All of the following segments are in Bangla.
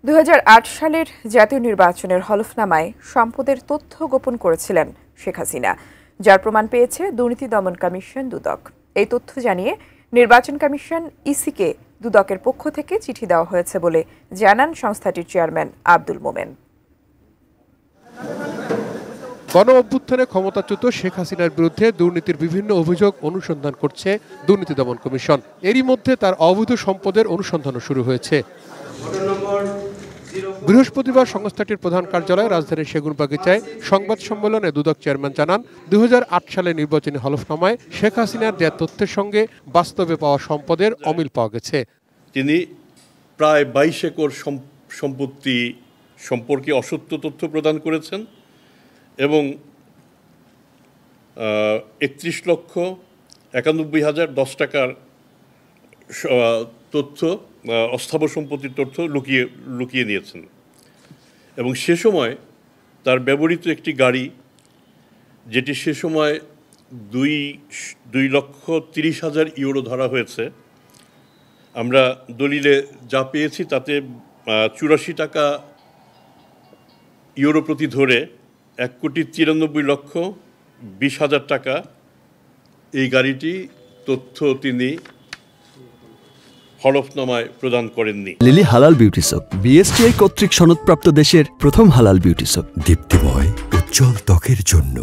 ২০০৮ সালের জাতীয় নির্বাচনের হলফনামায় সম্পদের তথ্য গোপন করেছিলেন শেখ হাসিনা, যার প্রমাণ পেয়েছে দুর্নীতি দমন কমিশন দুদক। এই তথ্য জানিয়ে নির্বাচন কমিশন ইসিকে দুদকের পক্ষ থেকে চিঠি দেওয়া হয়েছে বলে জানান সংস্থাটির চেয়ারম্যান আব্দুল মোমেন। গণ অভ্যুত্থানে ক্ষমতাচ্যুত শেখ হাসিনার বিরুদ্ধে দুর্নীতির বিভিন্ন অভিযোগ অনুসন্ধান করছে দুর্নীতি দমন কমিশন। এরই মধ্যে তার অবৈধ সম্পদের অনুসন্ধানও শুরু হয়েছে। বৃহস্পতিবার সংস্থাটির প্রধান কার্যালয় রাজধানীর সেগুনবাগিচায় সংবাদ সম্মেলনে দুদক চেয়ারম্যান জানান, ২০০৮ সালের নির্বাচনী হলফনামায় শেখ হাসিনার দেয়া তথ্যের সঙ্গে বাস্তবে পাওয়া সম্পদের অমিল পাওয়া গেছে। তিনি প্রায় ২২ একর সম্পত্তি সম্পর্কে অসত্য তথ্য প্রদান করেছেন এবং ৩১,৯১,০১০ টাকার তথ্য, অস্থাবর সম্পত্তির তথ্য লুকিয়ে নিয়েছেন। এবং সে সময় তার ব্যবহৃত একটি গাড়ি, যেটি সে সময় ২,৩০,০০০ ইউরো ধরা হয়েছে, আমরা দলিলে যা পেয়েছি তাতে ৮৪ টাকা ইউরো প্রতি ধরে ১,৯৪,২০,০০০ টাকা এই গাড়িটি তথ্য তিনি হলফনামায় প্রদান করেননি। লিলি হালাল বিউটি সোপ, বিএসটিআই কর্তৃক সনদপ্রাপ্ত দেশের প্রথম হালাল বিউটি সোপ, দীপ্তিময় উজ্জ্বল ত্বকের জন্য।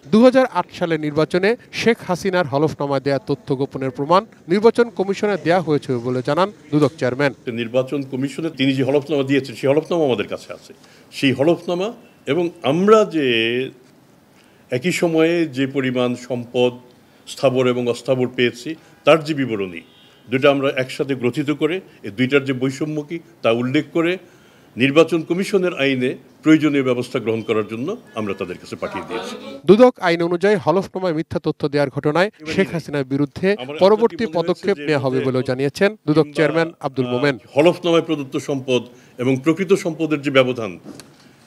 ২০০৮ সালের নির্বাচনে শেখ হাসিনার হলফনামায় দেয়া তথ্য গোপনের প্রমাণ নির্বাচন কমিশনে দেয়া হয়েছে বলে জানান দুদক চেয়ারম্যান। নির্বাচন কমিশনে তিনি যে হলফনামা দিয়েছেন সেই হলফনামা আমাদের কাছে আছে। সেই হলফনামা এবং আমরা যে একই সময়ে যে পরিমাণ সম্পদ স্থাবর এবং অস্থাবর পেয়েছি তার যে বিবরণী, দুটো আমরা একসাথে গ্রথিত করে এই দুইটার যে বৈষম্য কি তা উল্লেখ করে নির্বাচন কমিশনের আইনে প্রয়োজনীয় ব্যবস্থা গ্রহণ করার জন্য আমরা তাদের কাছে পাঠিয়ে দিয়েছি। দুদক আইন অনুযায়ী হলফনামায় মিথ্যা তথ্য দেওয়ার ঘটনায় শেখ হাসিনার বিরুদ্ধে পরবর্তী পদক্ষেপ নেওয়া হবে বলেও জানিয়েছেন দুদক চেয়ারম্যান আব্দুল মোমেন। হলফনামায় প্রদত্ত সম্পদ এবং প্রকৃত সম্পদের যে ব্যবধান,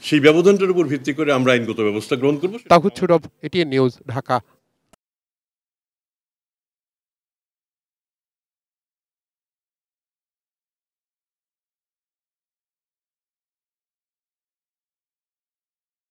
সেই ব্যবধানটার উপর ভিত্তি করে আমরা আইনগত ব্যবস্থা গ্রহণ করব। তাগুত ছুরব, এটিএন নিউজ, ঢাকা।